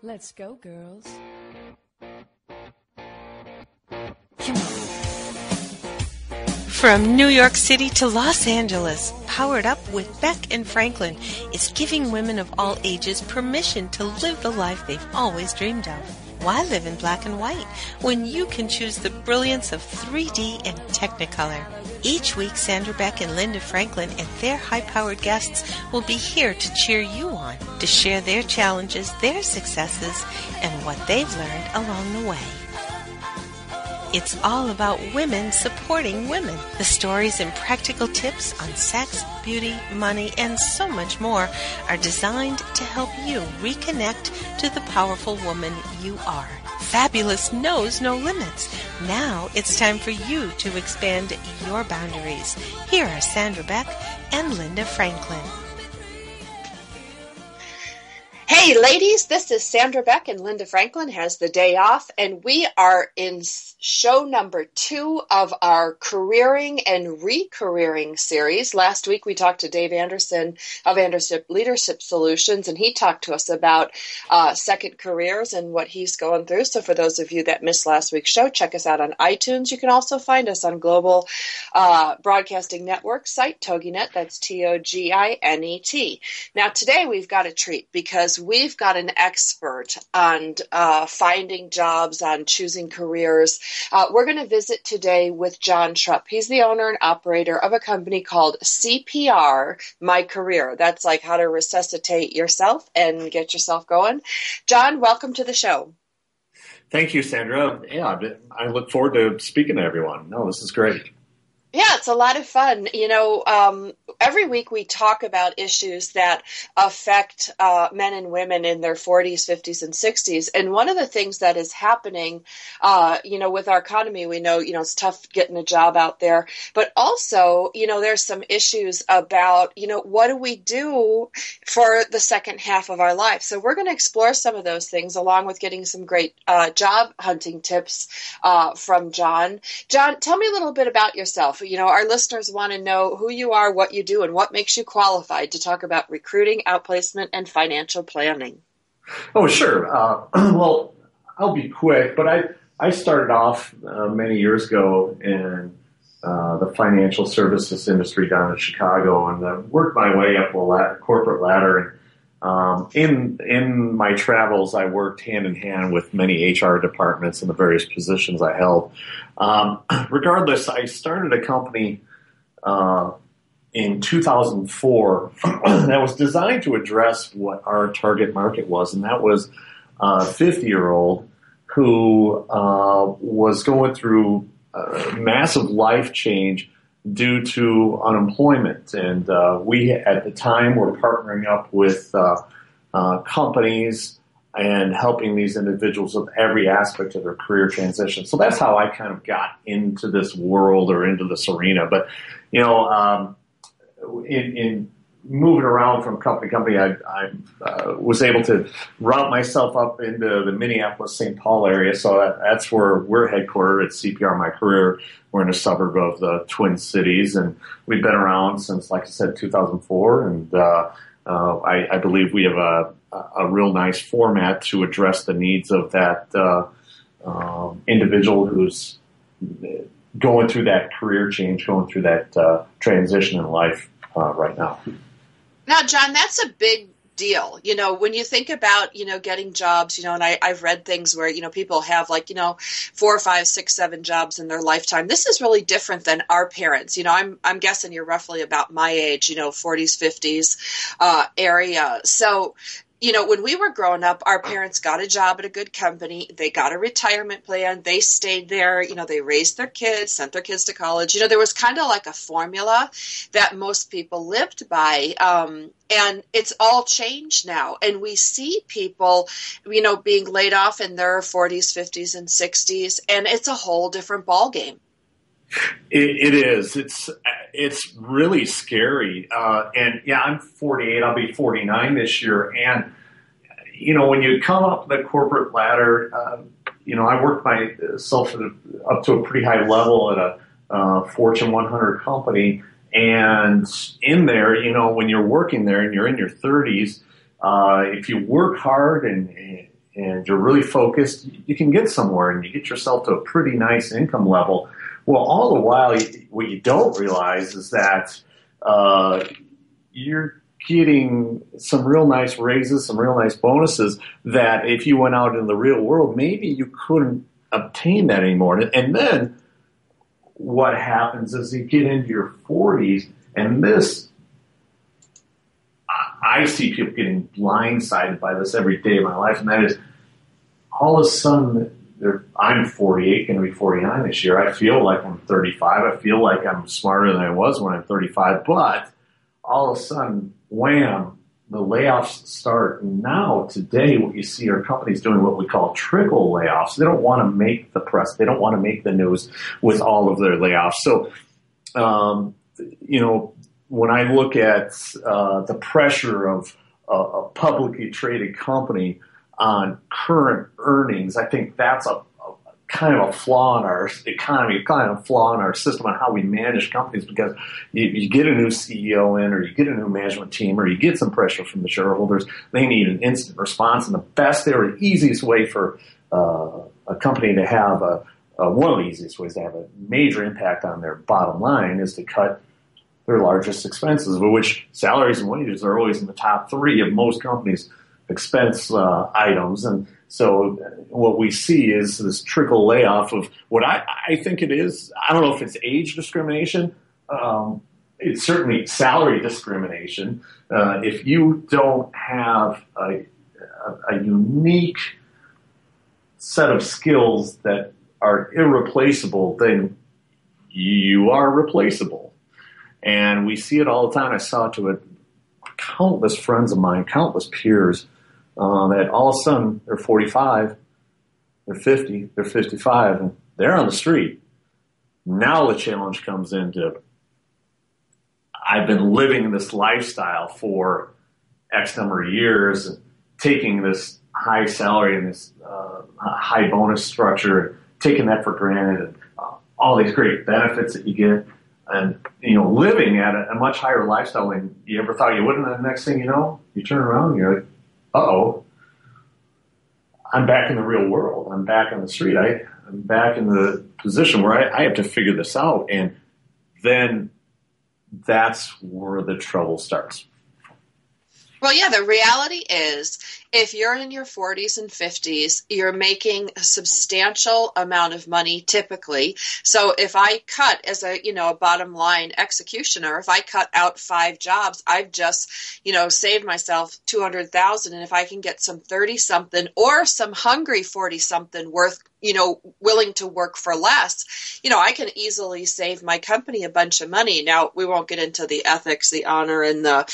Let's go, girls. Come on. From New York City to Los Angeles, Powered Up with Beck and Franklin is giving women of all ages permission to live the life they've always dreamed of. Why live in black and white when you can choose the brilliance of 3D and Technicolor? Each week, Sandra Beck and Linda Franklin and their high-powered guests will be here to cheer you on, to share their challenges, their successes, and what they've learned along the way. It's all about women supporting women. The stories and practical tips on sex, beauty, money, and so much more are designed to help you reconnect to the powerful woman you are. Fabulous knows no limits. Now it's time for you to expand your boundaries. Here are Sandra Beck and Linda Franklin. Hey ladies, this is Sandra Beck and Linda Franklin has the day off, and we are in show number 2 of our careering and re-careering series. Last week we talked to Dave Anderson of Anderson Leadership Solutions, and he talked to us about second careers and what he's going through. So for those of you that missed last week's show, check us out on iTunes. You can also find us on Global Broadcasting Network site, TogiNet. That's TOGINET. Now today we've got a treat because we've got an expert on finding jobs, on choosing careers. We're going to visit today with John Schrup. He's the owner and operator of a company called CPR My Career. That's like how to resuscitate yourself and get yourself going. John, welcome to the show. Thank you, Sandra. Yeah, I look forward to speaking to everyone. No, this is great. Yeah, it's a lot of fun. You know, every week we talk about issues that affect men and women in their 40s, 50s, and 60s. And one of the things that is happening, with our economy, we know, it's tough getting a job out there. But also, there's some issues about, what do we do for the second half of our life? So we're going to explore some of those things along with getting some great job hunting tips from John. John, tell me a little bit about yourself. Our listeners want to know who you are, what you do, and what makes you qualified to talk about recruiting, outplacement, and financial planning. Oh, sure. Well, I'll be quick, but I started off many years ago in the financial services industry down in Chicago, and worked my way up a corporate ladder. And in my travels, I worked hand in hand with many HR departments in the various positions I held. Regardless, I started a company in 2004 that was designed to address what our target market was, and that was a 50-year-old who was going through massive life change due to unemployment. And we, at the time, were partnering up with companies and helping these individuals with every aspect of their career transition. So that's how I kind of got into this world or into this arena. But, in moving around from company to company, I was able to route myself up into the Minneapolis-St. Paul area. So that's where we're headquartered at CPR My Career. We're in a suburb of the Twin Cities, and we've been around since, like I said, 2004. And I believe we have a real nice format to address the needs of that individual who's going through that career change, going through that transition in life right now. Now, John, that's a big deal. When you think about, getting jobs, and I've read things where, people have 4, 5, 6, 7 jobs in their lifetime. This is really different than our parents. I'm guessing you're roughly about my age, 40s, 50s area. So, when we were growing up, our parents got a job at a good company. They got a retirement plan. They stayed there. They raised their kids, sent their kids to college. There was kind of like a formula that most people lived by. And it's all changed now. And we see people, being laid off in their 40s, 50s, and 60s. And it's a whole different ballgame. It is. It's really scary. And yeah, I'm 48. I'll be 49 this year. And, when you come up the corporate ladder, I worked myself up to a pretty high level at a Fortune 100 company. And in there, when you're working there and you're in your 30s, if you work hard and and you're really focused, you can get somewhere and you get yourself to a pretty nice income level. Well, all the while, what you don't realize is that you're getting some real nice raises, some real nice bonuses that if you went out in the real world, maybe you couldn't obtain that anymore. And then what happens is you get into your 40s, and this, I see people getting blindsided by this every day of my life, and that is all of a sudden, I'm 48, going to be 49 this year. I feel like I'm 35. I feel like I'm smarter than I was when I'm 35, but all of a sudden, wham, the layoffs start. Now, today, what you see are companies doing what we call trickle layoffs. They don't want to make the press. They don't want to make the news with all of their layoffs. So, when I look at the pressure of a publicly traded company on current earnings, I think that's a kind of a flaw in our economy, kind of a flaw in our system on how we manage companies, because you get a new CEO in, or you get a new management team, or you get some pressure from the shareholders. They need an instant response, and the best or easiest way for a company to have one of the easiest ways to have a major impact on their bottom line is to cut their largest expenses, which salaries and wages are always in the top 3 of most companies' expense items. And so what we see is this trickle layoff of what I think it is. I don't know if it's age discrimination. It's certainly salary discrimination. If you don't have a unique set of skills that are irreplaceable, then you are replaceable. And we see it all the time. I saw it to it countless friends of mine, countless peers, that all of a sudden they're 45, they're 50, they're 55, and they're on the street. Now the challenge comes into, I've been living this lifestyle for X number of years, taking this high salary and this high bonus structure, taking that for granted, and all these great benefits that you get, and living at a much higher lifestyle than you ever thought you would. And the next thing you know, you turn around and you're like, uh-oh, I'm back in the real world. I'm back on the street. I'm back in the position where I have to figure this out. And then that's where the trouble starts. Well, yeah, the reality is if you're in your 40s and 50s, you're making a substantial amount of money typically. So if I cut as a bottom line executioner, if I cut out 5 jobs, I've just, saved myself $200,000. And if I can get some 30-something or some hungry 40-something worth, willing to work for less, I can easily save my company a bunch of money. Now, we won't get into the ethics, the honor, and the,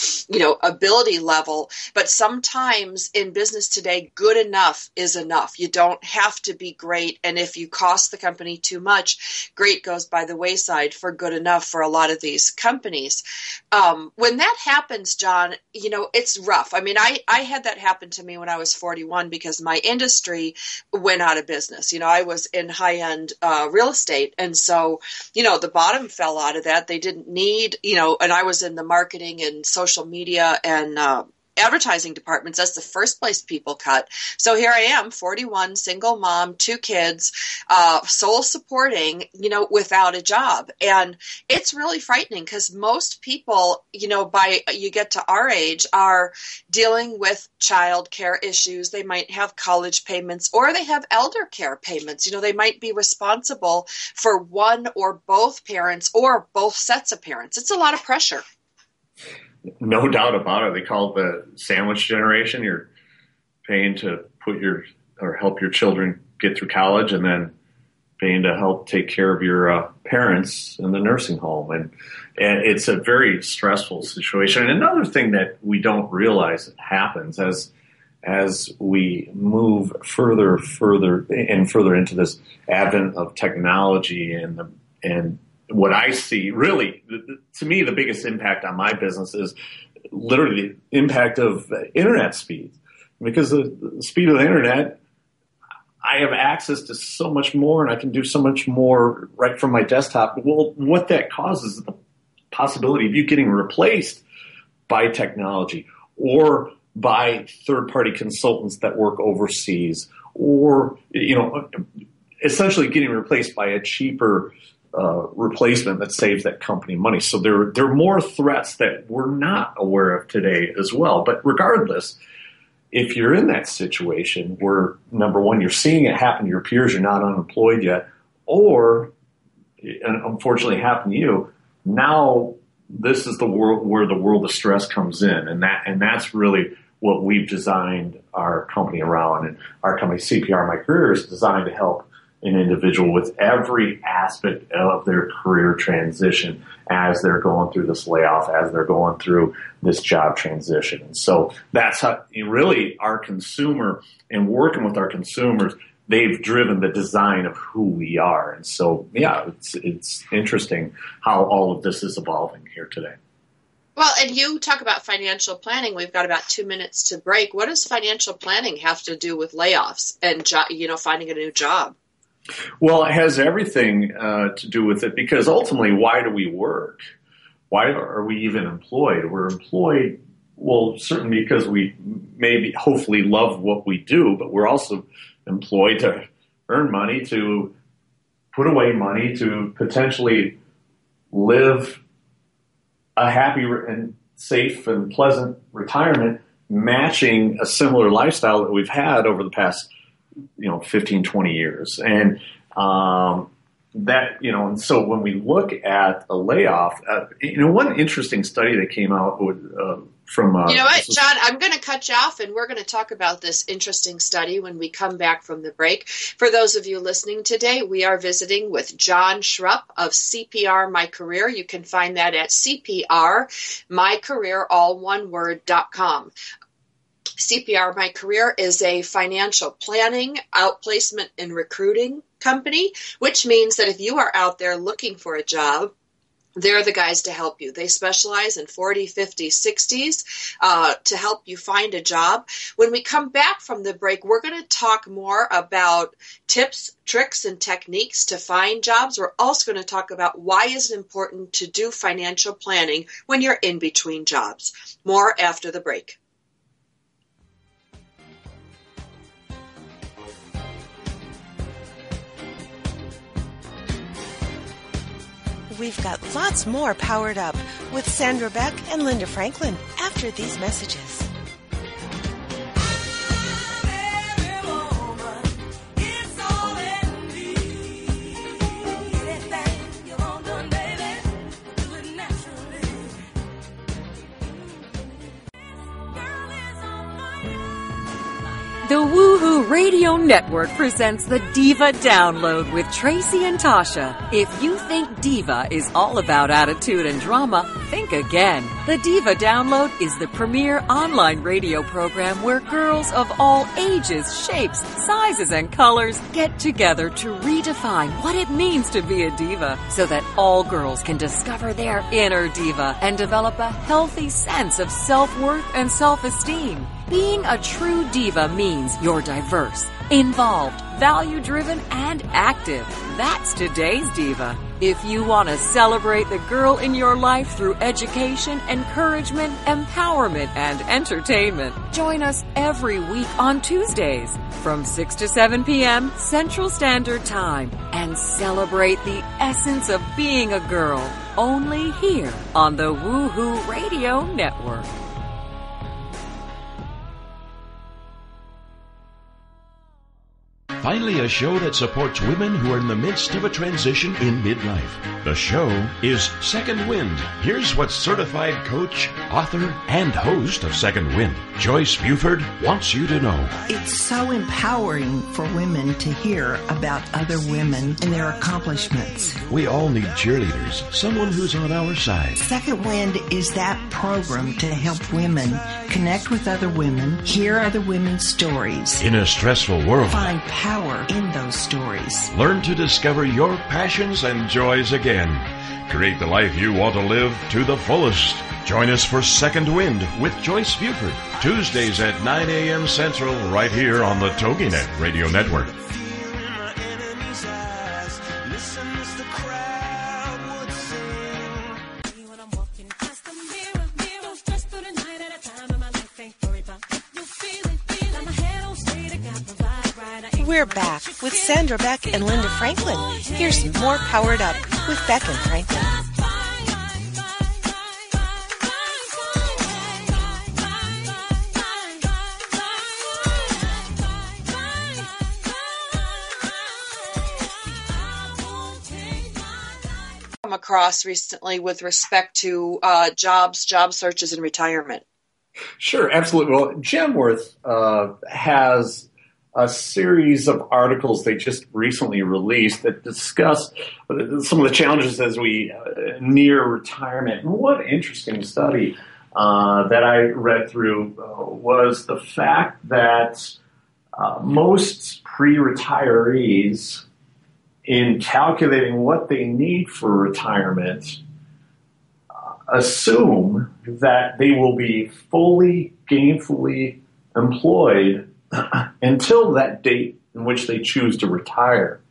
ability level, but sometimes in business today, good enough is enough. You don't have to be great. And if you cost the company too much, great goes by the wayside for good enough for a lot of these companies. When that happens, John, it's rough. I mean, I had that happen to me when I was 41 because my industry went out of business. I was in high-end real estate. And so, the bottom fell out of that. They didn't need, and I was in the marketing and social media and advertising departments. That's the first place people cut. So here I am, 41, single mom, 2 kids, sole supporting, without a job. And it's really frightening because most people, by you get to our age, are dealing with child care issues. They might have college payments or they have elder care payments. They might be responsible for one or both parents or both sets of parents. It's a lot of pressure. No doubt about it. They call it the sandwich generation. You're paying to help your children get through college, and then paying to help take care of your parents in the nursing home. And it's a very stressful situation. And another thing that we don't realize happens as we move further into this advent of technology and what I see, really, to me, the biggest impact on my business is literally the impact of internet speed. Because the speed of the internet, I have access to so much more, and I can do so much more right from my desktop. Well, what that causes is the possibility of you getting replaced by technology, or by third-party consultants that work overseas, or essentially getting replaced by a cheaper replacement that saves that company money. So there are more threats that we're not aware of today as well. But regardless, if you're in that situation where, number one, you're seeing it happen to your peers, you're not unemployed yet, or unfortunately happened to you, now this is the world where the world of stress comes in, and that's really what we've designed our company around. And our company, CPR My Career, is designed to help an individual with every aspect of their career transition as they're going through this layoff, as they're going through this job transition. And so that's how really our consumer, and working with our consumers, they've driven the design of who we are. And so, yeah, it's interesting how all of this is evolving here today. Well, and you talk about financial planning. We've got about 2 minutes to break. What does financial planning have to do with layoffs and finding a new job? Well, it has everything to do with it, because ultimately, why do we work? Why are we even employed? We're employed, well, certainly because we hopefully love what we do, but we're also employed to earn money, to put away money, to potentially live a happy and safe and pleasant retirement, matching a similar lifestyle that we've had over the past 15, 20 years. And and so when we look at a layoff, one interesting study that came out from... you know what, John, I'm going to cut you off, and we're going to talk about this interesting study when we come back from the break. For those of you listening today, we are visiting with John Schrup of CPR My Career. You can find that at CPRMyCareer, all one word.com. CPR My Career is a financial planning, outplacement, and recruiting company, which means that if you are out there looking for a job, they're the guys to help you. They specialize in 40, 50, 60s to help you find a job. When we come back from the break, we're going to talk more about tips, tricks, and techniques to find jobs. We're also going to talk about why is it important to do financial planning when you're in between jobs. More after the break. We've got lots more Powered Up with Sandra Beck and Linda Franklin after these messages. The Woohoo Radio Network presents the Diva Download with Tracy and Tasha. If you think Diva is all about attitude and drama, think again. The Diva Download is the premier online radio program where girls of all ages, shapes, sizes, and colors get together to redefine what it means to be a diva so that all girls can discover their inner diva and develop a healthy sense of self-worth and self-esteem. Being a true diva means you're diverse, involved, value-driven, and active. That's today's diva. If you want to celebrate the girl in your life through education, encouragement, empowerment, and entertainment, join us every week on Tuesdays from 6 to 7 p.m. Central Standard Time and celebrate the essence of being a girl only here on the Woohoo Radio Network. Finally, a show that supports women who are in the midst of a transition in midlife. The show is Second Wind. Here's what certified coach, author, and host of Second Wind, Joyce Buford, wants you to know. It's so empowering for women to hear about other women and their accomplishments. We all need cheerleaders, someone who's on our side. Second Wind is that program to help women connect with other women, hear other women's stories. In a stressful world, Find power in those stories. learn to discover your passions and joys again. Create the life you want to live to the fullest. Join us for Second Wind with Joyce Buford, Tuesdays at 9 a.m. Central, right here on the TogiNet Radio Network. We're back with Sandra Beck and Linda Franklin. Here's more Powered Up with Beck and Franklin. Come across recently with respect to job searches, and retirement? Sure, absolutely. Well, Genworth has a series of articles they just recently released that discuss some of the challenges as we near retirement. And one interesting study that I read through was the fact that most pre-retirees, in calculating what they need for retirement, assume that they will be fully gainfully employed until that date in which they choose to retire.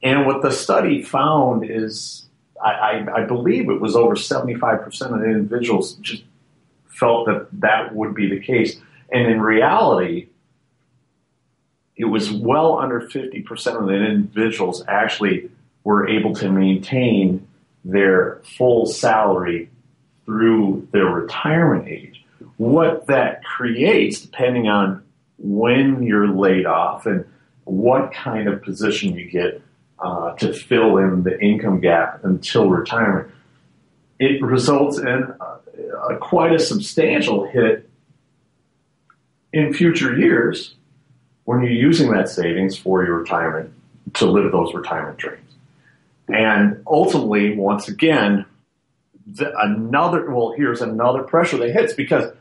And what the study found is, I believe it was over 75% of the individuals just felt that that would be the case. And in reality, it was well under 50% of the individuals actually were able to maintain their full salary through their retirement age. What that creates, depending on when you're laid off and what kind of position you get to fill in the income gap until retirement, it results in quite a substantial hit in future years when you're using that savings for your retirement to live those retirement dreams. And ultimately, once again, here's another pressure that hits, because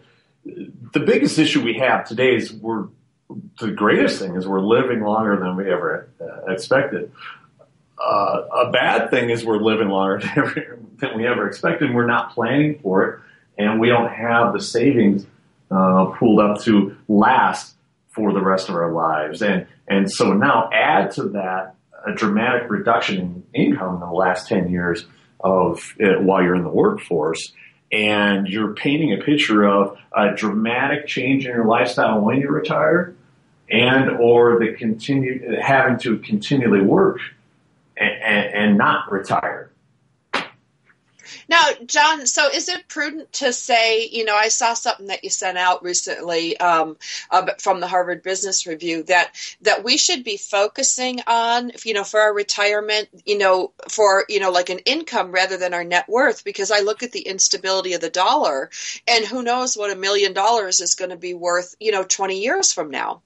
the biggest issue we have today is the greatest thing is we're living longer than we ever expected. A bad thing is we're living longer than we ever expected, and we're not planning for it, and we don't have the savings pooled up to last for the rest of our lives. And so now add to that a dramatic reduction in income in the last 10 years of while you're in the workforce, and you're painting a picture of a dramatic change in your lifestyle when you retire, and or having to continually work and not retire. Now, John, so is it prudent to say, I saw something that you sent out recently from the Harvard Business Review that we should be focusing on, for our retirement, for, like an income rather than our net worth, because I look at the instability of the dollar, and who knows what $1 million is going to be worth, 20 years from now.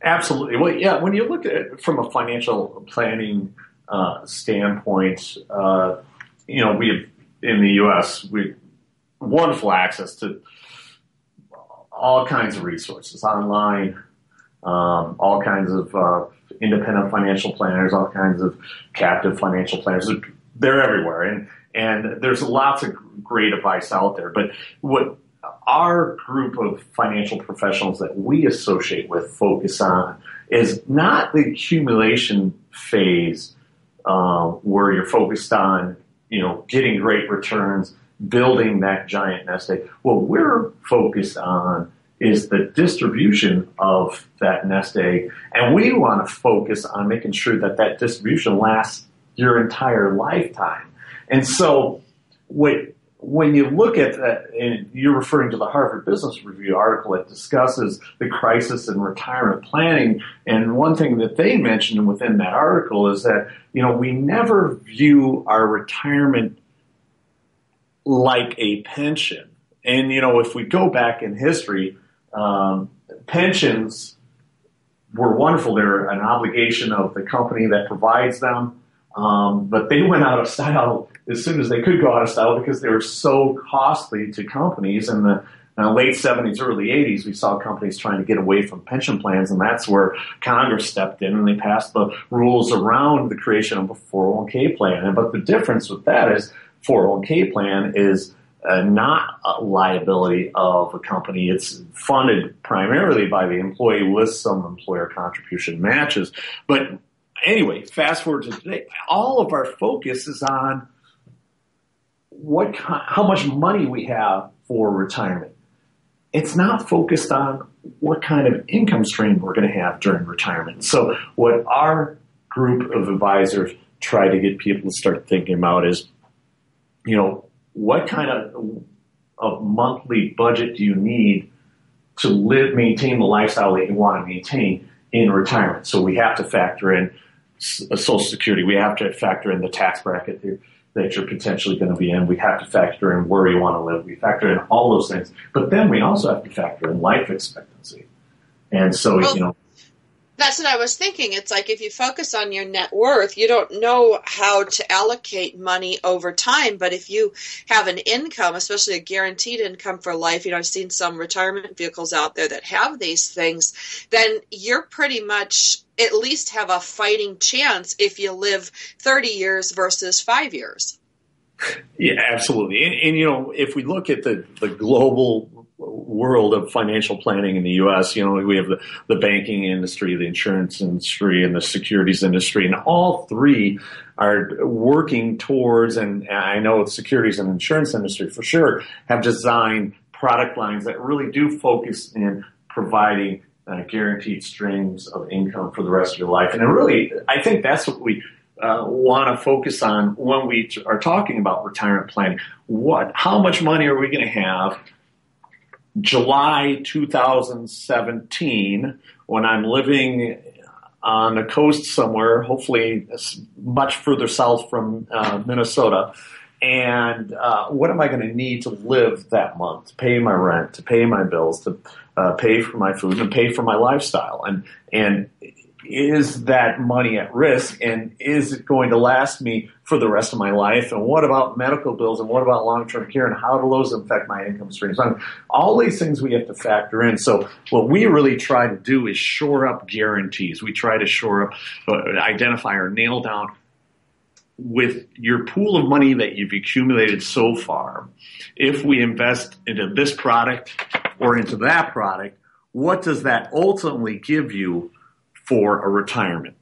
Absolutely. Well, yeah, when you look at it from a financial planning standpoint, we have, in the U.S., we wonderful access to all kinds of resources online, all kinds of independent financial planners, all kinds of captive financial planners. They're everywhere, and there's lots of great advice out there. But what our group of financial professionals that we associate with focus on is not the accumulation phase where you're focused on getting great returns, building that giant nest egg. What we're focused on is the distribution of that nest egg, and we want to focus on making sure that that distribution lasts your entire lifetime. And so when you look at that, and you're referring to the Harvard Business Review article that discusses the crisis in retirement planning, and one thing that they mentioned within that article is that, we never view our retirement like a pension. And, if we go back in history, pensions were wonderful. They're an obligation of the company that provides them. But they went out of style as soon as they could go out of style because they were so costly to companies. In the late 70s, early 80s, we saw companies trying to get away from pension plans, and that's where Congress stepped in and they passed the rules around the creation of a 401k plan. But the difference with that is 401k plan is not a liability of a company. It's funded primarily by the employee with some employer contribution matches. But anyway, fast forward to today, all of our focus is on how much money we have for retirement. it's not focused on what kind of income stream we're going to have during retirement. So what our group of advisors try to get people to start thinking about is, what kind of monthly budget do you need to maintain the lifestyle that you want to maintain in retirement? So we have to factor in Social Security. We have to factor in the tax bracket that you're potentially going to be in. We have to factor in where you want to live. We factor in all those things. But then we also have to factor in life expectancy. And so, that's what I was thinking. It's like if you focus on your net worth, you don't know how to allocate money over time. But if you have an income, especially a guaranteed income for life, I've seen some retirement vehicles out there that have these things, then you're pretty much at least have a fighting chance if you live 30 years versus 5 years. Yeah, absolutely. And if we look at the global world of financial planning in the U.S., we have the banking industry, the insurance industry, and the securities industry, and all three are working towards, and I know the securities and insurance industry for sure, have designed product lines that really do focus in providing guaranteed streams of income for the rest of your life. And I think that's what we want to focus on when we are talking about retirement planning. How much money are we going to have July 2017 when I'm living on the coast somewhere, hopefully much further south from Minnesota, and what am I going to need to live that month, to pay my rent, to pay my bills, to pay for my food, and pay for my lifestyle? And is that money at risk, and is it going to last me for the rest of my life? And what about medical bills, and what about long-term care, and how do those affect my income streams? All these things we have to factor in. So what we really try to do is shore up guarantees. We try to shore up, identify or nail down with your pool of money that you've accumulated so far. If we invest into this product or into that product, what does that ultimately give you for a retirement?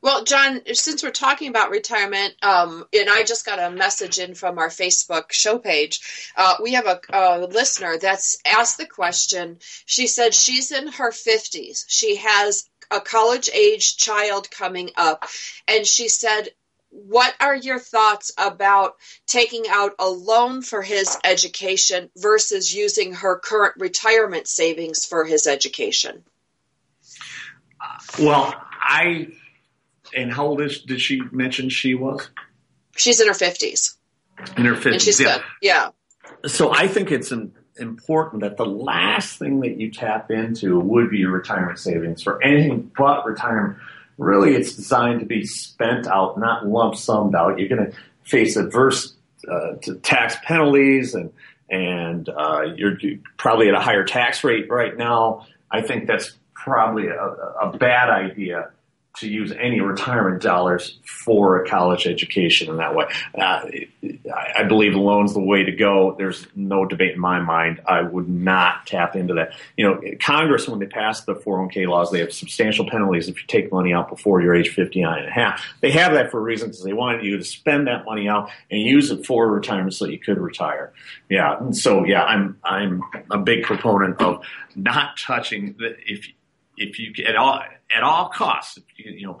Well, John, since we're talking about retirement, and I just got a message in from our Facebook show page, we have a listener that's asked the question. She said she's in her 50s. She has a college-age child coming up, and she said, what are your thoughts about taking out a loan for his education versus using her current retirement savings for his education? Well, and how old did she mention she was? She's in her 50s. In her 50s, and she's good. Yeah. So I think it's important that the last thing that you tap into would be your retirement savings for anything but retirement. Really, it's designed to be spent out, not lump summed out. You're going to face adverse tax penalties, and you're probably at a higher tax rate right now. I think that's probably a bad idea to use any retirement dollars for a college education in that way. I believe the loan's the way to go. There's no debate in my mind. I would not tap into that. Congress, when they passed the 401k laws, they have substantial penalties if you take money out before you're age 59 and a half. They have that for a reason, because they wanted you to spend that money out and use it for retirement so that you could retire. Yeah. And so, yeah, I'm a big proponent of not touching if you at all costs, if you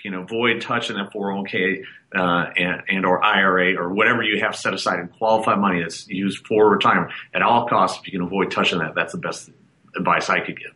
can avoid touching that 401k and or IRA or whatever you have set aside in qualified money that's used for retirement, at all costs, if you can avoid touching that, that's the best advice I could give.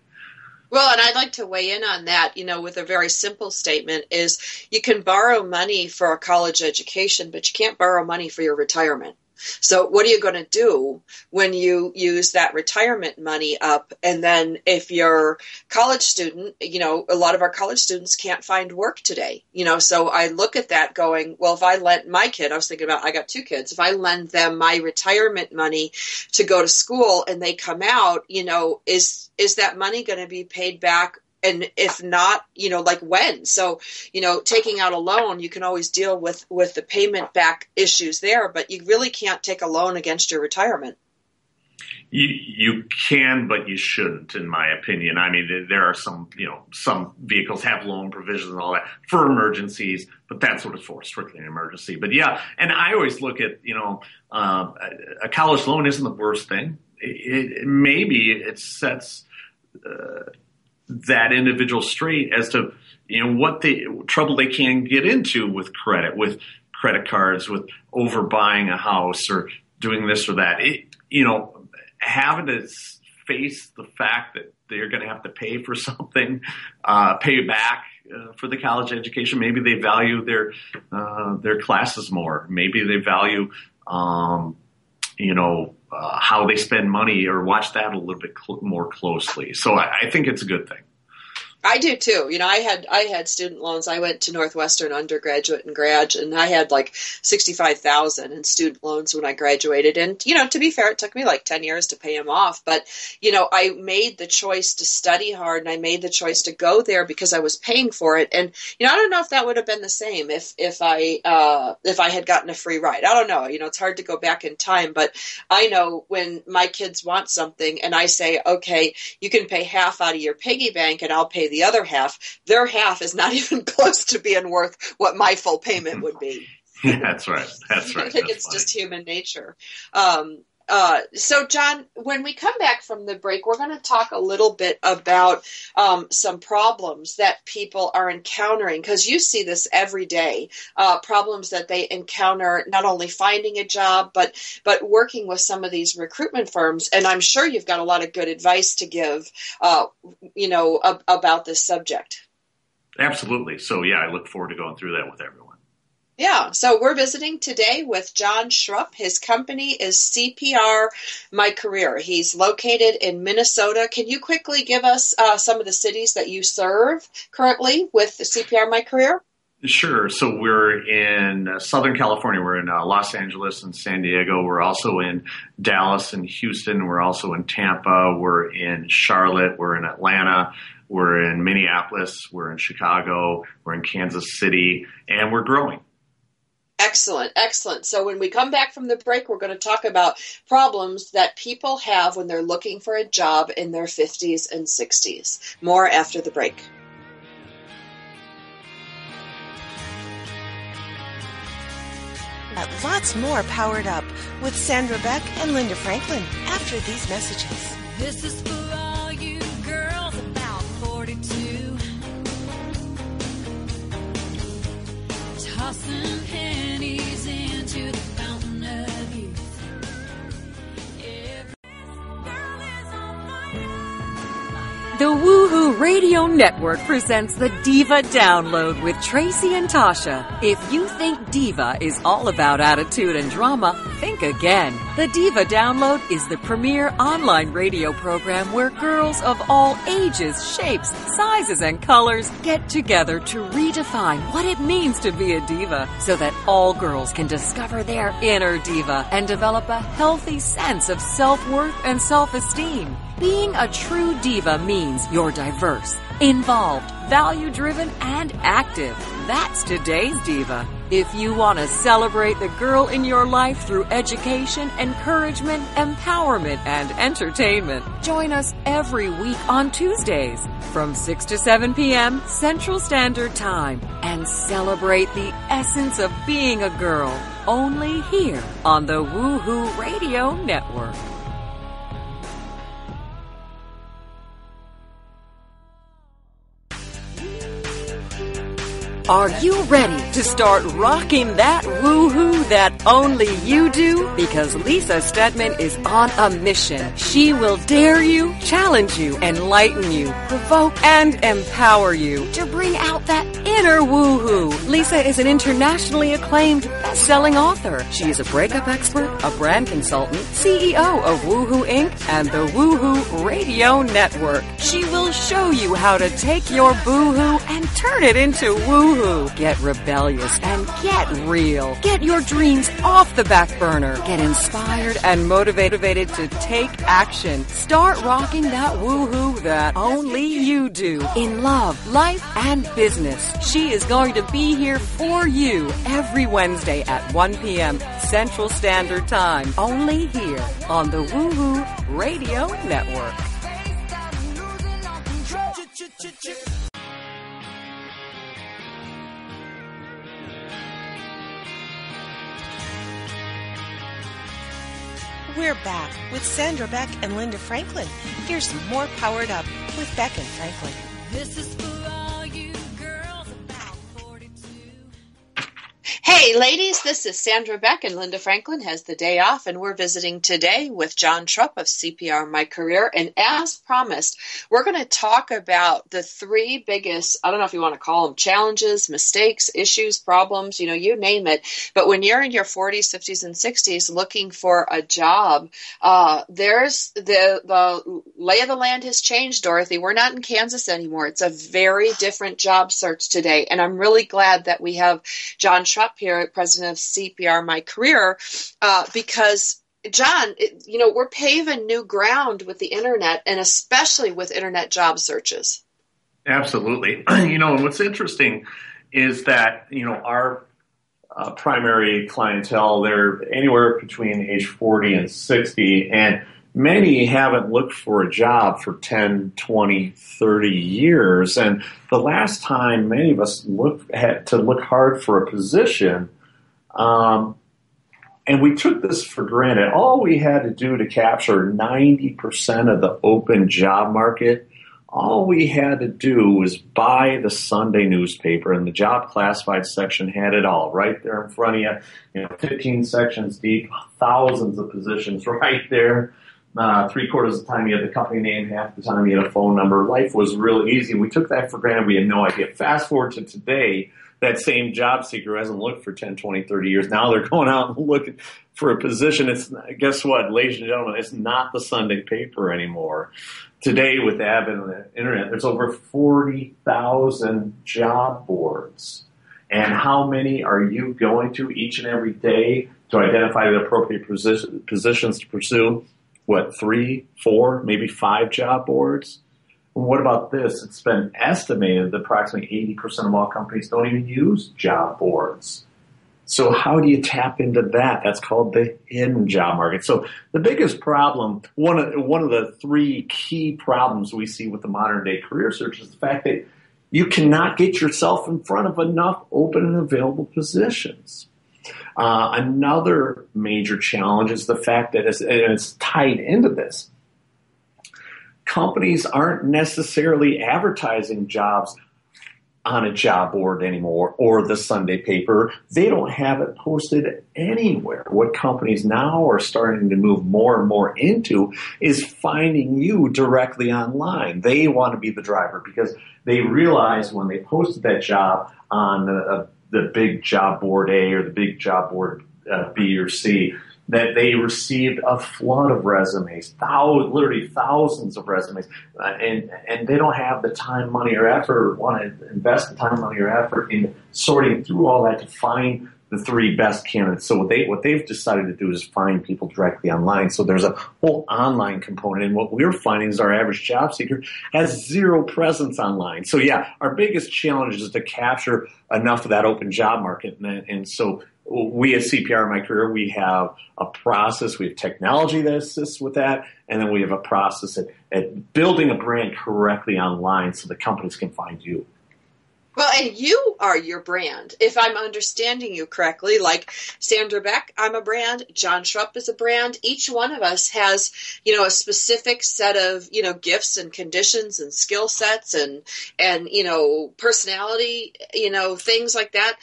Well, and I'd like to weigh in on that, with a very simple statement is you can borrow money for a college education, but you can't borrow money for your retirement. So what are you going to do when you use that retirement money up? And then if you're a college student, a lot of our college students can't find work today, so I look at that going, well, if I lent my kid, I was thinking about, I got 2 kids. If I lend them my retirement money to go to school and they come out, is that money going to be paid back? And if not, like when? So, taking out a loan, you can always deal with the payment back issues there, but you really can't take a loan against your retirement. You can, but you shouldn't, in my opinion. I mean, there are some vehicles have loan provisions and all that for emergencies, but that's what it's for, strictly an emergency. But yeah, and I always look at, a college loan isn't the worst thing. maybe it sets that individual straight as to what trouble they can get into with credit cards, with overbuying a house or doing this or that. Having to face the fact that they're going to have to pay for something, pay back for the college education. Maybe they value their classes more. Maybe they value, how they spend money, or watch that a little bit more closely. So I think it's a good thing. I do too. I had student loans. I went to Northwestern undergraduate and grad, and I had like $65,000 in student loans when I graduated. And, to be fair, it took me like 10 years to pay them off. But, I made the choice to study hard, and I made the choice to go there because I was paying for it. And, I don't know if that would have been the same if I had gotten a free ride. I don't know. It's hard to go back in time, but I know when my kids want something and I say, okay, you can pay half out of your piggy bank and I'll pay the other half, their half is not even close to being worth what my full payment would be. Yeah, that's right. I think it's just human nature. So, John, when we come back from the break, we're going to talk a little bit about some problems that people are encountering, because you see this every day, problems that they encounter not only finding a job, but working with some of these recruitment firms. And I'm sure you've got a lot of good advice to give, about this subject. Absolutely. So, yeah, I look forward to going through that with everyone. Yeah, so we're visiting today with John Schrup. His company is CPR My Career. He's located in Minnesota. Can you quickly give us some of the cities that you serve currently with the CPR My Career? Sure. So we're in Southern California. We're in Los Angeles and San Diego. We're also in Dallas and Houston. We're also in Tampa. We're in Charlotte. We're in Atlanta. We're in Minneapolis. We're in Chicago. We're in Kansas City. And we're growing. Excellent, excellent. So when we come back from the break, we're going to talk about problems that people have when they're looking for a job in their 50s and 60s. More after the break. Lots more Powered Up with Sandra Beck and Linda Franklin after these messages. This is for all you girls about 42. Tossing pennies into the fountain of youth. The Woohoo Radio Network presents the Diva Download with Tracy and Tasha. If you think Diva is all about attitude and drama, think again. The Diva Download is the premier online radio program where girls of all ages, shapes, sizes, and colors get together to redefine what it means to be a diva so that all girls can discover their inner diva and develop a healthy sense of self-worth and self-esteem. Being a true diva means you're diverse, involved, value-driven, and active. That's today's diva. If you want to celebrate the girl in your life through education, encouragement, empowerment, and entertainment, join us every week on Tuesdays from 6 to 7 p.m. Central Standard Time and celebrate the essence of being a girl only here on the Woohoo Radio Network. Are you ready to start rocking that woohoo that only you do? Because Lisa Stedman is on a mission. She will dare you, challenge you, enlighten you, provoke, and empower you to bring out that inner woohoo. Lisa is an internationally acclaimed best-selling author. She is a breakup expert, a brand consultant, CEO of Woohoo Inc. and the Woohoo Radio Network. She will show you how to take your boohoo and turn it into woohoo. Get rebellious and get real. Get your dreams off the back burner. Get inspired and motivated to take action. Start rocking that woohoo that only you do in love, life, and business. She is going to be here for you every Wednesday at 1 p.m. Central Standard Time. Only here on the Woohoo Radio Network. We're back with Sandra Beck and Linda Franklin. Here's some more Powered Up with Beck and Franklin. This is for all you girls about 42. Hey, ladies, this is Sandra Beck, and Linda Franklin has the day off, and we're visiting today with John Schrup of CPR My Career. And as promised, we're going to talk about the three biggest, I don't know if you want to call them challenges, mistakes, issues, problems, you name it. But when you're in your 40s, 50s, and 60s looking for a job, there's the lay of the land has changed, Dorothy. We're not in Kansas anymore. It's a very different job search today. And I'm really glad that we have John Schrup here, president of CPR My Career, because John, we're paving new ground with the internet, and especially with internet job searches. Absolutely. And what's interesting is that, our primary clientele, they're anywhere between age 40 and 60, and many haven't looked for a job for 10, 20, 30 years. And the last time many of us had to look hard for a position, and we took this for granted. All we had to do to capture 90% of the open job market, all we had to do was buy the Sunday newspaper, and the job classified section had it all right there in front of you, 15 sections deep, thousands of positions right there. 3/4 of the time you had the company name, half the time you had a phone number. Life was real easy. We took that for granted. We had no idea. Fast forward to today, that same job seeker hasn't looked for 10, 20, 30 years. Now they're going out and looking for a position. Guess what, ladies and gentlemen, it's not the Sunday paper anymore. Today, with the advent of the internet, there's over 40,000 job boards. And how many are you going to each and every day to identify the appropriate positions to pursue? 3, 4, maybe 5 job boards? And what about this? It's been estimated that approximately 80% of all companies don't even use job boards. So how do you tap into that? That's called the hidden job market. So the biggest problem, one of the three key problems we see with the modern day career search is the fact that you cannot get yourself in front of enough open and available positions. Another major challenge is the fact that it's tied into this. Companies aren't necessarily advertising jobs on a job board anymore or the Sunday paper. They don't have it posted anywhere. What companies now are starting to move more and more into is finding you directly online. They want to be the driver because they realize when they posted that job on the big job board A or the big job board B or C, that they received a flood of resumes, literally thousands of resumes, and they don't have the time, money, or effort, or want to invest the time, money, or effort in sorting through all that to find the 3 best candidates. So what they've decided to do is find people directly online. So there's a whole online component, and what we're finding is our average job seeker has 0 presence online. So yeah, our biggest challenge is to capture enough of that open job market, and so we at CPR My Career, we have a process, we have technology that assists with that, and then we have a process at building a brand correctly online so the companies can find you. Well, and you are your brand, if I'm understanding you correctly. Like Sandra Beck, I'm a brand. John Schrup is a brand. Each one of us has, a specific set of, gifts and conditions and skill sets and personality, things like that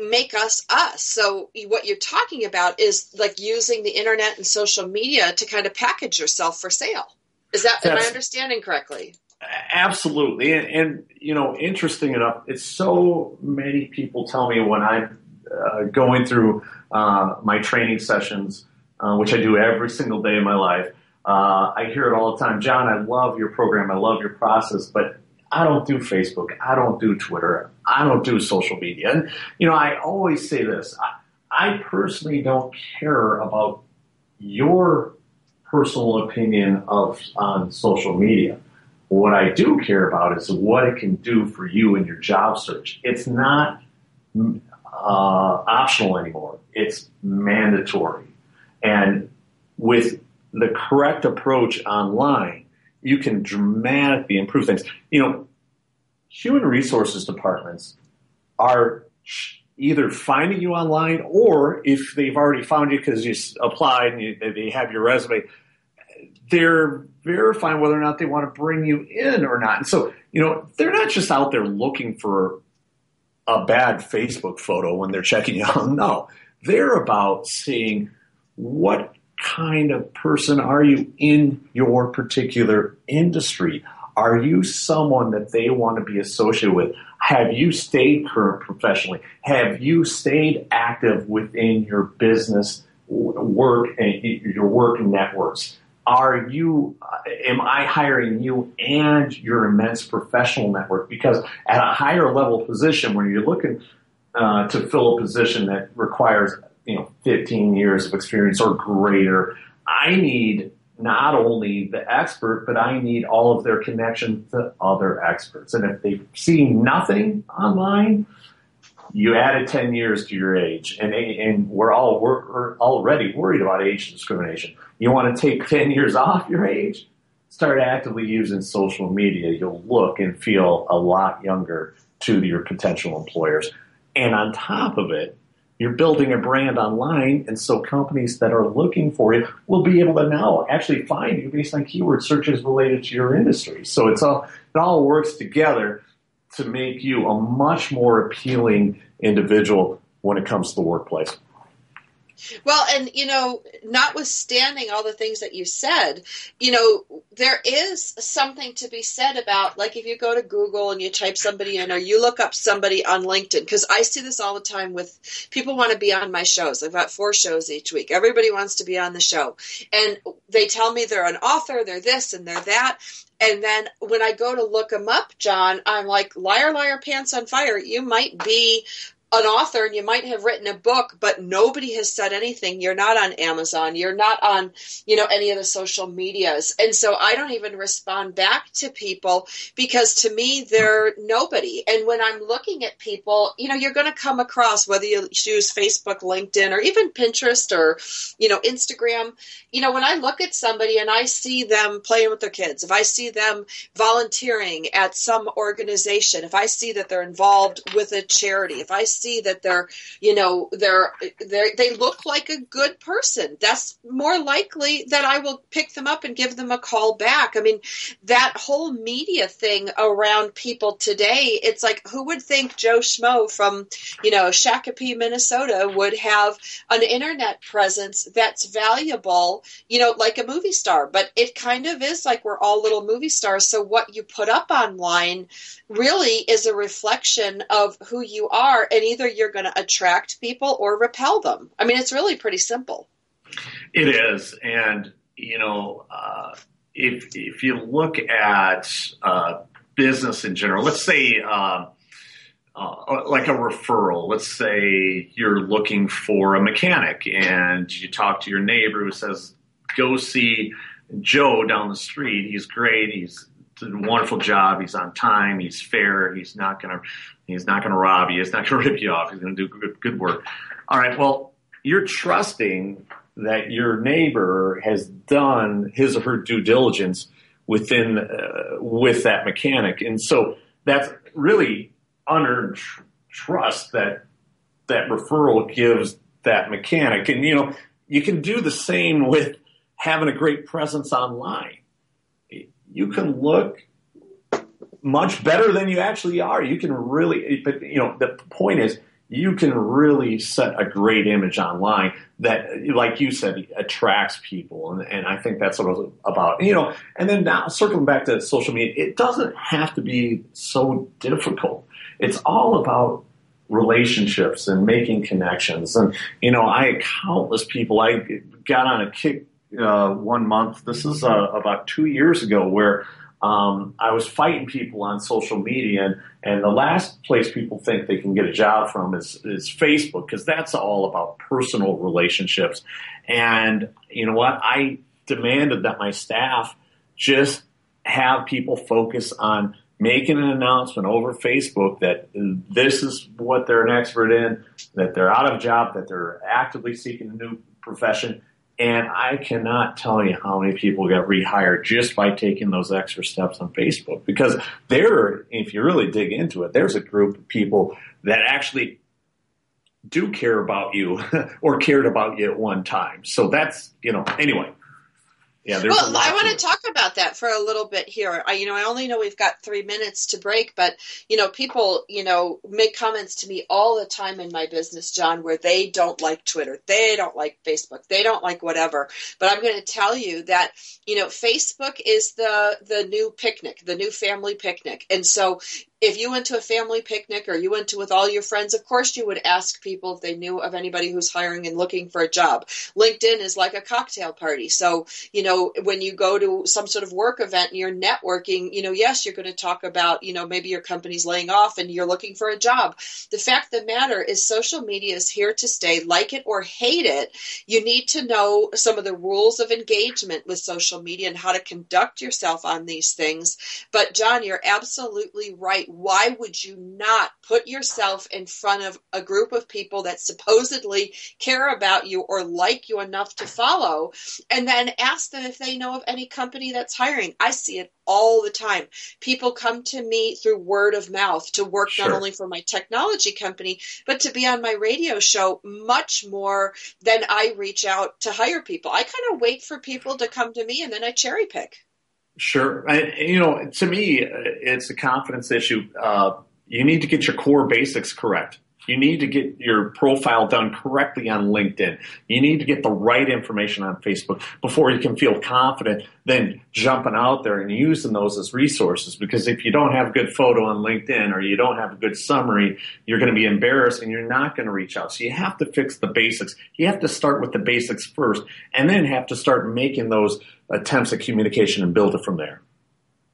make us us. So what you're talking about is like using the internet and social media to kind of package yourself for sale. Am I understanding correctly? Absolutely. And interesting enough, it's so many people tell me when I'm going through my training sessions, which I do every single day of my life, I hear it all the time. John, I love your program. I love your process, but I don't do Facebook. I don't do Twitter. I don't do social media. And, I always say this. I personally don't care about your personal opinion on social media. What I do care about is what it can do for you in your job search. It's not optional anymore. It's mandatory. And with the correct approach online, you can dramatically improve things. Human resources departments are, either finding you online, or if they've already found you because you applied and they have your resume, they're verifying whether or not they want to bring you in or not. And so, they're not just out there looking for a bad Facebook photo when they're checking you out. No, they're about seeing what kind of person are you in your particular industry. Are you someone that they want to be associated with? Have you stayed current professionally? Have you stayed active within your business work and your work networks? Am I hiring you and your immense professional network? Because at a higher level position, when you're looking to fill a position that requires 15 years of experience or greater, I need not only the expert, but I need all of their connections to other experts. And if they see nothing online, you added 10 years to your age, and we're already worried about age discrimination. You want to take 10 years off your age? Start actively using social media. You'll look and feel a lot younger to your potential employers. And on top of it, you're building a brand online, and so companies that are looking for you will be able to now actually find you based on keyword searches related to your industry. So it all works together to make you a much more appealing individual when it comes to the workplace. Well, and, notwithstanding all the things that you said, there is something to be said about, like, if you go to Google and you type somebody in, or you look up somebody on LinkedIn, because I see this all the time with people want to be on my shows. I've got 4 shows each week. Everybody wants to be on the show. And they tell me they're an author, they're this and they're that. And then when I go to look them up, John, I'm like, liar, liar, pants on fire. You might be an author and you might have written a book, but nobody has said anything. You're not on Amazon. You're not on, any of the social medias. And so I don't even respond back to people because to me, they're nobody. And when I'm looking at people, you're going to come across, whether you choose Facebook, LinkedIn, or even Pinterest or, Instagram, when I look at somebody and I see them playing with their kids, if I see them volunteering at some organization, if I see that they're involved with a charity, if I see that they look like a good person, that's more likely that I will pick them up and give them a call back. I mean, that whole media thing around people today, it's like, who would think Joe Schmo from, Shakopee, Minnesota would have an internet presence that's valuable, like a movie star? But it kind of is like we're all little movie stars. So what you put up online really is a reflection of who you are, and either you're going to attract people or repel them. I mean, it's really pretty simple. It is. And, if you look at business in general, let's say like a referral, let's say you're looking for a mechanic and you talk to your neighbor who says, go see Joe down the street. He's great. He's did a wonderful job. He's on time. He's fair. He's not going to rob you. He's not going to rip you off. He's going to do good work. All right. Well, you're trusting that your neighbor has done his or her due diligence with that mechanic. And so that's really unearned trust that referral gives that mechanic. And, you can do the same with having a great presence online. You can look much better than you actually are. You can really, but the point is, you can really set a great image online that, like you said, attracts people. And I think that's what it was about. And then now circling back to social media, it doesn't have to be so difficult. It's all about relationships and making connections. And, I had countless people. I got on a kick one month. This is about 2 years ago, where I was fighting people on social media, and the last place people think they can get a job from is Facebook, because that's all about personal relationships. And you know what? I demanded that my staff just have people focus on making an announcement over Facebook that this is what they're an expert in, that they're out of a job, that they're actively seeking a new profession. And I cannot tell you how many people got rehired just by taking those extra steps on Facebook. Because if you really dig into it, there's a group of people that actually do care about you or cared about you at one time. So that's, anyway. Yeah, well, I want to talk about that for a little bit here. I only know we've got 3 minutes to break, but, people, make comments to me all the time in my business, John, where they don't like Twitter. They don't like Facebook. They don't like whatever. But I'm going to tell you that, Facebook is the new picnic, the new family picnic. And so if you went to a family picnic or you went to with all your friends, of course you would ask people if they knew of anybody who's hiring and looking for a job. LinkedIn is like a cocktail party. So, when you go to some sort of work event and you're networking, yes, you're going to talk about, maybe your company's laying off and you're looking for a job. The fact of the matter is social media is here to stay. Like it or hate it, you need to know some of the rules of engagement with social media and how to conduct yourself on these things. But John, you're absolutely right. Why would you not put yourself in front of a group of people that supposedly care about you or like you enough to follow, and then ask them if they know of any company that's hiring? I see it all the time. People come to me through word of mouth to work not only for my technology company, but to be on my radio show much more than I reach out to hire people. I kind of wait for people to come to me and then I cherry pick. Sure. To me, it's a confidence issue. You need to get your core basics correct. You need to get your profile done correctly on LinkedIn. You need to get the right information on Facebook before you can feel confident then jumping out there and using those as resources. Because if you don't have a good photo on LinkedIn or you don't have a good summary, you're going to be embarrassed and you're not going to reach out. So you have to fix the basics. You have to start with the basics first and then have to start making those attempts at communication and build it from there.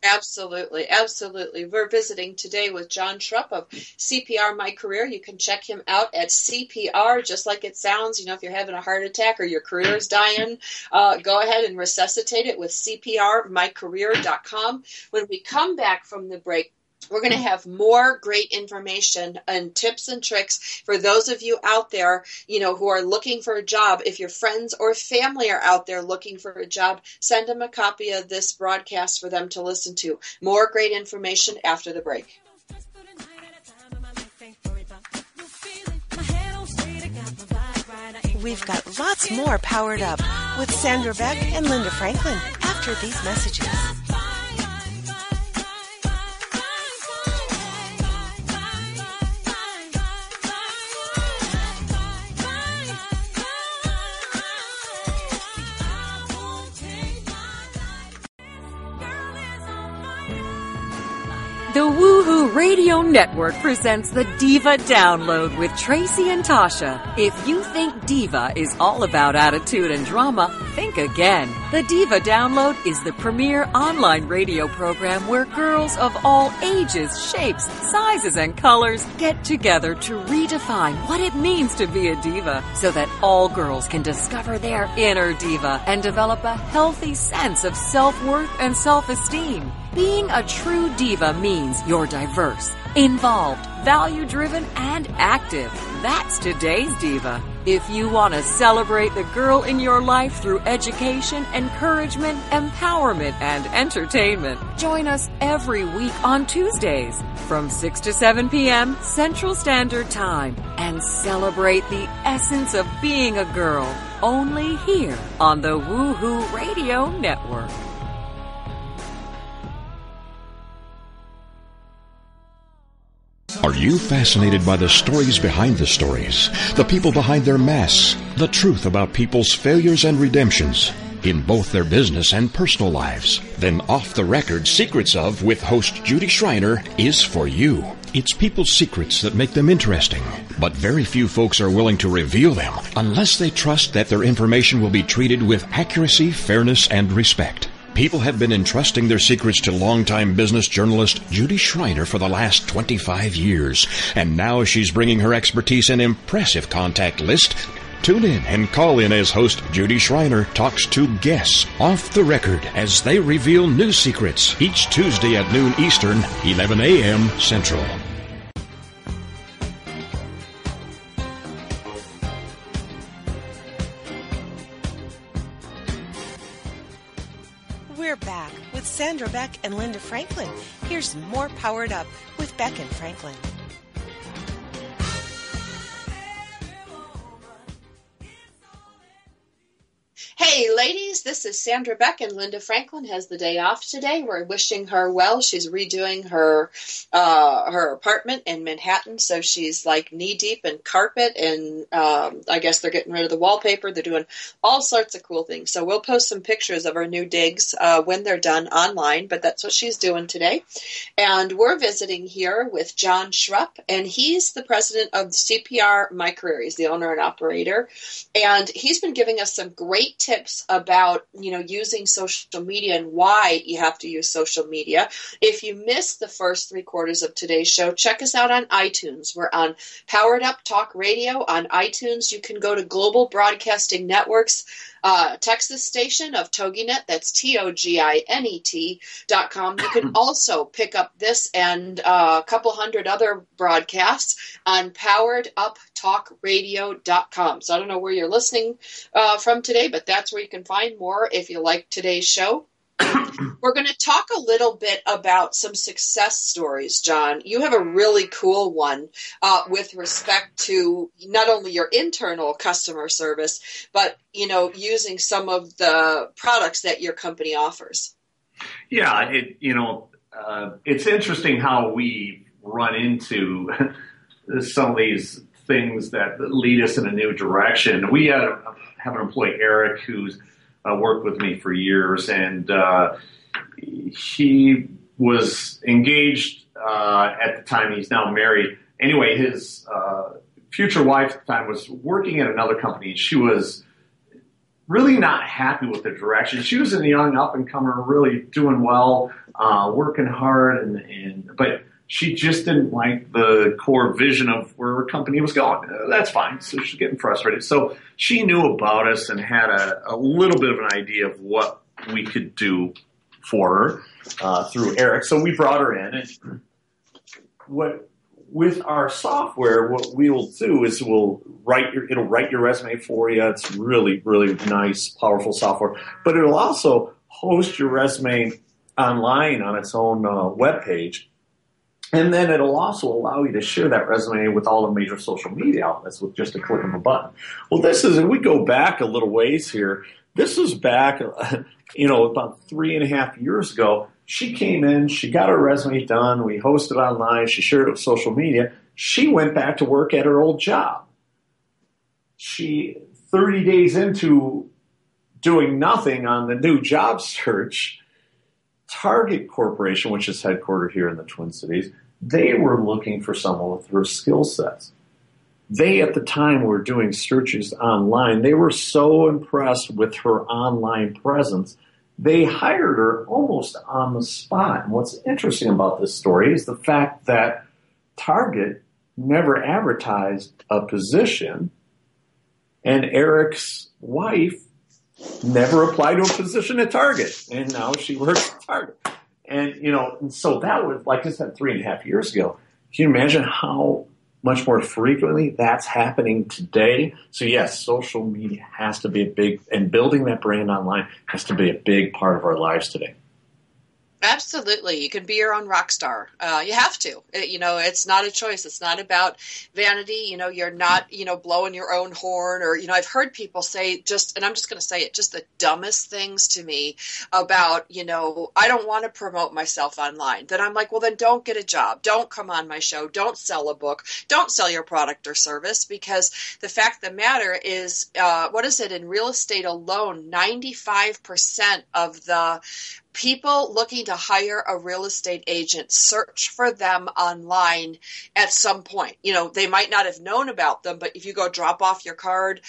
Absolutely. Absolutely. We're visiting today with John Schrup of CPR My Career. You can check him out at CPR, just like it sounds. If you're having a heart attack or your career is dying, go ahead and resuscitate it with CPRMyCareer.com. When we come back from the break, we're going to have more great information and tips and tricks for those of you out there, who are looking for a job. If your friends or family are out there looking for a job, send them a copy of this broadcast for them to listen to. More great information after the break. We've got lots more Powered Up with Sandra Beck and Linda Franklin after these messages. The Woohoo Radio Network presents the Diva Download with Tracy and Tasha. If you think Diva is all about attitude and drama, think again. The Diva Download is the premier online radio program where girls of all ages, shapes, sizes, and colors get together to redefine what it means to be a diva so that all girls can discover their inner diva and develop a healthy sense of self-worth and self-esteem. Being a true diva means you're diverse, involved, value-driven, and active. That's today's diva. If you want to celebrate the girl in your life through education, encouragement, empowerment, and entertainment, join us every week on Tuesdays from 6 to 7 p.m. Central Standard Time and celebrate the essence of being a girl only here on the Woohoo Radio Network. Are you fascinated by the stories behind the stories, the people behind their masks, the truth about people's failures and redemptions in both their business and personal lives? Then Off the Record Secrets of with host Judy Schreiner is for you. It's people's secrets that make them interesting, but very few folks are willing to reveal them unless they trust that their information will be treated with accuracy, fairness, and respect. People have been entrusting their secrets to longtime business journalist Judy Schreiner for the last 25 years, and now she's bringing her expertise and impressive contact list. Tune in and call in as host Judy Schreiner talks to guests off the record as they reveal new secrets each Tuesday at noon Eastern, 11 a.m. Central. We're back with Sandra Beck and Linda Franklin. Here's more Powered Up with Beck and Franklin. Hey, ladies, this is Sandra Beck, and Linda Franklin has the day off today. We're wishing her well. She's redoing her apartment in Manhattan, so she's like knee-deep in carpet, and I guess they're getting rid of the wallpaper. They're doing all sorts of cool things. So we'll post some pictures of her new digs when they're done online, but that's what she's doing today. And we're visiting here with John Schrup, and he's the president of CPR My Career. He's the owner and operator, and he's been giving us some great tips about, using social media and why you have to use social media. If you missed the first 3/4 of today's show, check us out on iTunes. We're on Powered Up Talk Radio on iTunes. You can go to Global Broadcasting Network's Texas station of TogiNet. That's TogiNet.com. You can also pick up this and a couple hundred other broadcasts on PoweredUpTalkRadio.com. So I don't know where you're listening from today, but that's where you can find more if you like today's show. We're going to talk a little bit about some success stories, John. You have a really cool one with respect to not only your internal customer service, but, using some of the products that your company offers. Yeah, it's interesting how we run into some of these things that lead us in a new direction. We have an employee, Eric, who's worked with me for years, and he was engaged at the time. He's now married. Anyway, his future wife at the time was working at another company, and she was really not happy with the direction. She was a young up-and-comer, really doing well, working hard, but she just didn't like the core vision of where her company was going. That's fine. So she's getting frustrated. So she knew about us and had a little bit of an idea of what we could do for her through Eric. So we brought her in. And with our software, what we will do is it'll write your resume for you. It's really, really nice, powerful software. But it'll also host your resume online on its own web page. And then it'll also allow you to share that resume with all the major social media outlets with just a click of a button. Well, we go back a little ways here. This was back, about 3.5 years ago. She came in, she got her resume done, we hosted online, she shared it with social media. She went back to work at her old job. 30 days into doing nothing on the new job search, Target Corporation, which is headquartered here in the Twin Cities, they were looking for someone with her skill sets. They, at the time, were doing searches online. They were so impressed with her online presence, they hired her almost on the spot. And what's interesting about this story is the fact that Target never advertised a position, and Eric's wife never applied to a position at Target, and now she works at Target. And, so that was, like I said, 3.5 years ago. Can you imagine how much more frequently that's happening today? So, yes, social media has to be and building that brand online has to be a big part of our lives today. Absolutely. You can be your own rock star. You have to. It's not a choice. It's not about vanity. You're not, blowing your own horn or, I've heard people say and I'm just going to say it, just the dumbest things to me about, I don't want to promote myself online. Then I'm like, well, then don't get a job. Don't come on my show. Don't sell a book. Don't sell your product or service, because the fact of the matter is, in real estate alone, 95% of the people looking to hire a real estate agent search for them online at some point. They might not have known about them, but if you go drop off your card,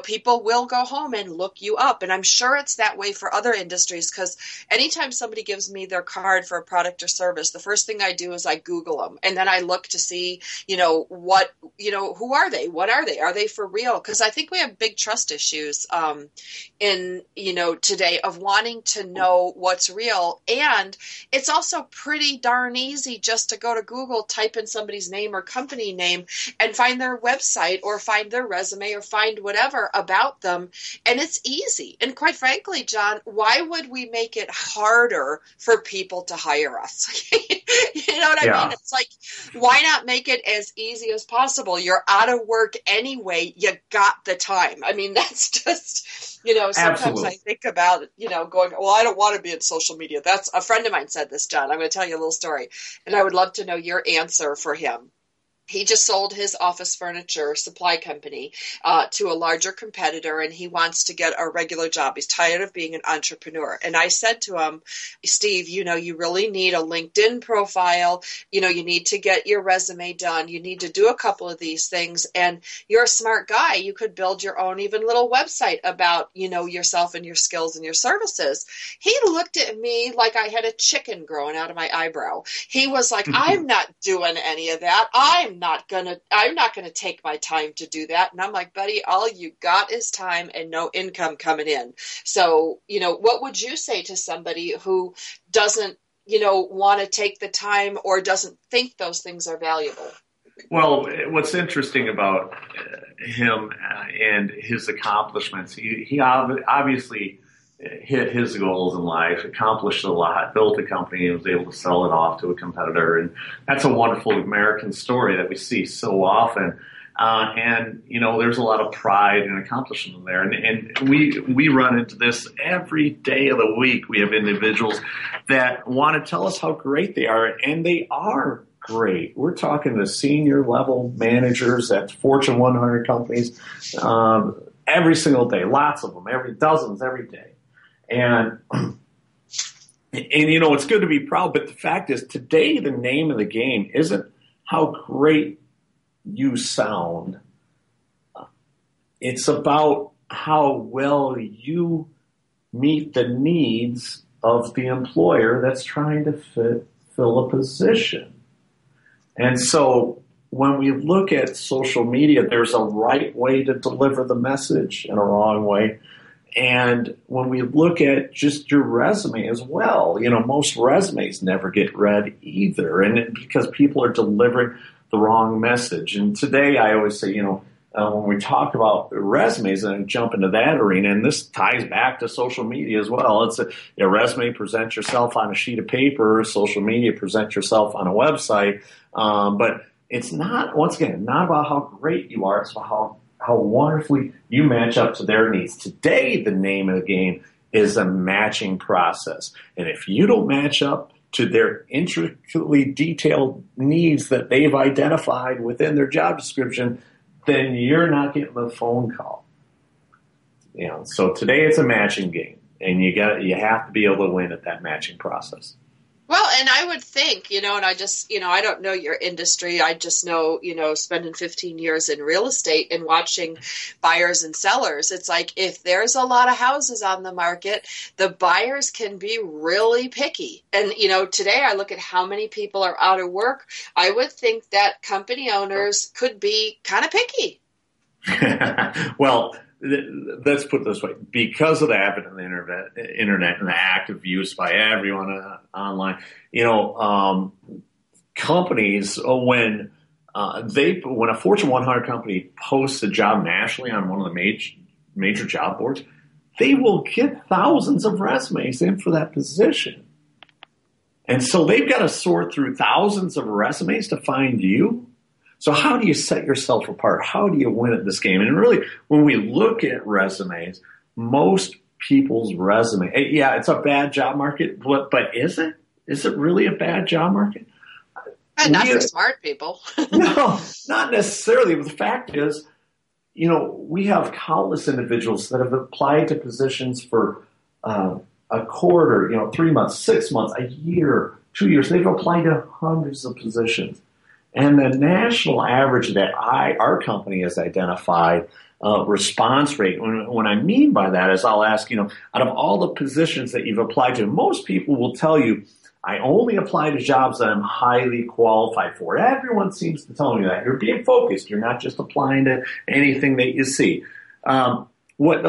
people will go home and look you up. And I'm sure it's that way for other industries, because anytime somebody gives me their card for a product or service, the first thing I do is I Google them. And then I look to see, who are they? What are they? Are they for real? Because I think we have big trust issues in today of wanting to know what's real. And it's also pretty darn easy just to go to Google, type in somebody's name or company name, and find their website or find their resume or find whatever about them. And it's easy. And quite frankly, John, why would we make it harder for people to hire us? You know what I mean? It's like, why not make it as easy as possible? You're out of work anyway. You got the time. I mean, that's just, you know, sometimes Absolutely. I think about, you know, going, well, I don't want to be in social media. That's a friend of mine said this, John. I'm going to tell you a little story, and I would love to know your answer for him. He just sold his office furniture supply company to a larger competitor, and he wants to get a regular job. He's tired of being an entrepreneur. And I said to him, Steve, you know, you really need a LinkedIn profile. You know, you need to get your resume done. You need to do a couple of these things. And you're a smart guy. You could build your own even little website about, you know, yourself and your skills and your services. He looked at me like I had a chicken growing out of my eyebrow. He was like, I'm not doing any of that. I'm not gonna take my time to do that. And I'm like, buddy, all you got is time and no income coming in. So, you know, what would you say to somebody who doesn't, you know, want to take the time or doesn't think those things are valuable? Well, what's interesting about him and his accomplishments, he obviously hit his goals in life, accomplished a lot, built a company, and was able to sell it off to a competitor. And that's a wonderful American story that we see so often. And, you know, there's a lot of pride and accomplishment there. And we run into this every day of the week. We have individuals that want to tell us how great they are, and they are great. We're talking to senior level managers at Fortune 100 companies every single day, lots of them, dozens every day. And you know, it's good to be proud, but the fact is today the name of the game isn't how great you sound. It's about how well you meet the needs of the employer that's trying to fill a position. And so when we look at social media, there's a right way to deliver the message and a wrong way. And when we look at just your resume as well, you know, most resumes never get read either. And because people are delivering the wrong message. And today I always say, you know, when we talk about resumes and jump into that arena, and this ties back to social media as well. It's a resume, present yourself on a sheet of paper, social media, present yourself on a website. But it's not, once again, not about how great you are. It's about how wonderfully you match up to their needs. Today, the name of the game is a matching process. And if you don't match up to their intricately detailed needs that they've identified within their job description, then you're not getting the phone call. You know, so today it's a matching game, and you have to be able to win at that matching process. Well, and I would think, you know, and I just, you know, I don't know your industry. I just know, you know, spending 15 years in real estate and watching buyers and sellers. It's like if there's a lot of houses on the market, the buyers can be really picky. And, you know, today I look at how many people are out of work. I would think that company owners could be kind of picky. Well, let's put it this way. Because of the advent of the internet and the active use by everyone online, you know, companies, when a Fortune 100 company posts a job nationally on one of the major job boards, they will get thousands of resumes in for that position. And so they've got to sort through thousands of resumes to find you. So how do you set yourself apart? How do you win at this game? And really, when we look at resumes, most people's resume, yeah, it's a bad job market, but is it? Is it really a bad job market? Not for smart people. No, not necessarily. But the fact is, you know, we have countless individuals that have applied to positions for a quarter, you know, 3 months, 6 months, a year, 2 years. They've applied to hundreds of positions. And the national average that our company has identified response rate, what I mean by that is I'll ask, you know, out of all the positions that you've applied to, most people will tell you, I only apply to jobs that I'm highly qualified for. Everyone seems to tell me that. You're being focused. You're not just applying to anything that you see. What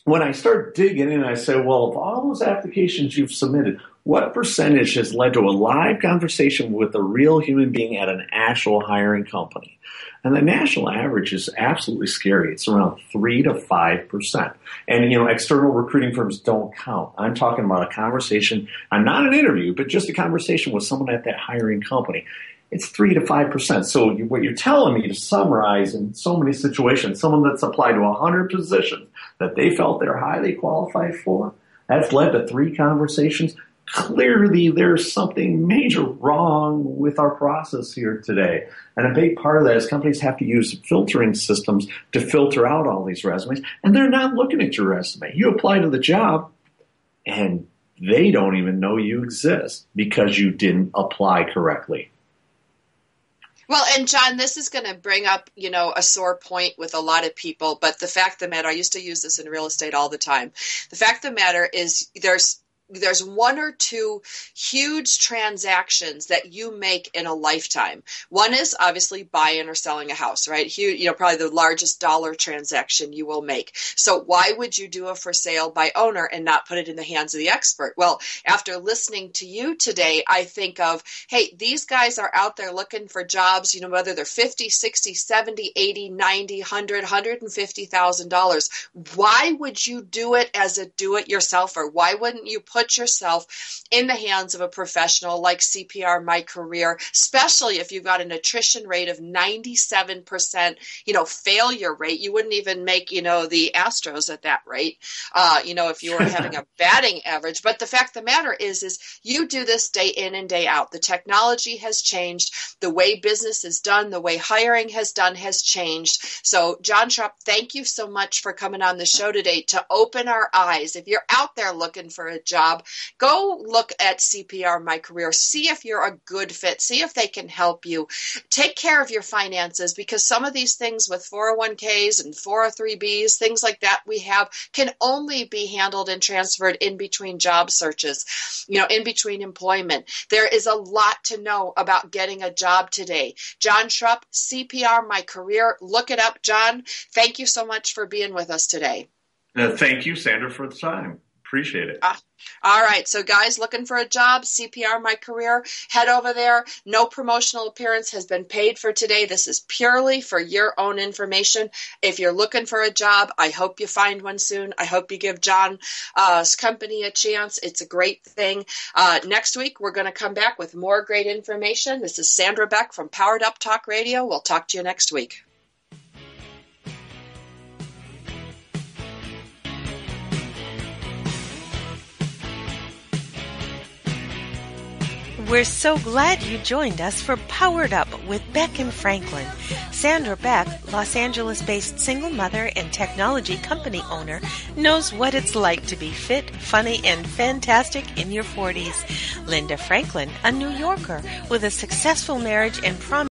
when I start digging in, I say, well, of all those applications you've submitted, what percentage has led to a live conversation with a real human being at an actual hiring company? And the national average is absolutely scary. It's around 3 to 5%. And, external recruiting firms don't count. I'm talking about a conversation, not an interview, but just a conversation with someone at that hiring company. It's 3 to 5%. So what you're telling me, to summarize, in so many situations, someone that's applied to 100 positions that they felt they're highly qualified for, that's led to 3 conversations. Clearly, there's something major wrong with our process here today. And a big part of that is companies have to use filtering systems to filter out all these resumes. And they're not looking at your resume. You apply to the job, and they don't even know you exist because you didn't apply correctly. Well, and John, this is going to bring up, a sore point with a lot of people. But the fact of the matter, I used to use this in real estate all the time. The fact of the matter is there's 1 or 2 huge transactions that you make in a lifetime. One is obviously buying or selling a house, right? Huge, probably the largest dollar transaction you will make. So why would you do a for sale by owner and not put it in the hands of the expert? Well, after listening to you today, I think of, hey, these guys are out there looking for jobs, whether they're 50, 60, 70, 80, 90, 100, $150,000. Why would you do it as a do-it-yourselfer? Why wouldn't you put yourself in the hands of a professional like CPR My Career, especially if you've got an attrition rate of 97%, failure rate? You wouldn't even make, the Astros at that rate, if you were having a batting average. But the fact of the matter is you do this day in and day out. The technology has changed. The way business is done, the way hiring has changed. So John Schrup, thank you so much for coming on the show today to open our eyes. If you're out there looking for a job, go look at CPR My Career. See if you're a good fit. See if they can help you. Take care of your finances, because some of these things with 401ks and 403bs, things like that we have, can only be handled and transferred in between job searches, in between employment. There is a lot to know about getting a job today. John Schrup, CPR My Career. Look it up. John, thank you so much for being with us today. Thank you, Sandra, for the time. Appreciate it. All right. So guys, looking for a job, CPR My Career, head over there. No promotional appearance has been paid for today. This is purely for your own information. If you're looking for a job, I hope you find one soon. I hope you give John's company a chance. It's a great thing. Next week, we're going to come back with more great information. This is Sandra Beck from Powered Up Talk Radio. We'll talk to you next week. We're so glad you joined us for Powered Up with Beck and Franklin. Sandra Beck, Los Angeles-based single mother and technology company owner, knows what it's like to be fit, funny, and fantastic in your 40s. Linda Franklin, a New Yorker with a successful marriage and promise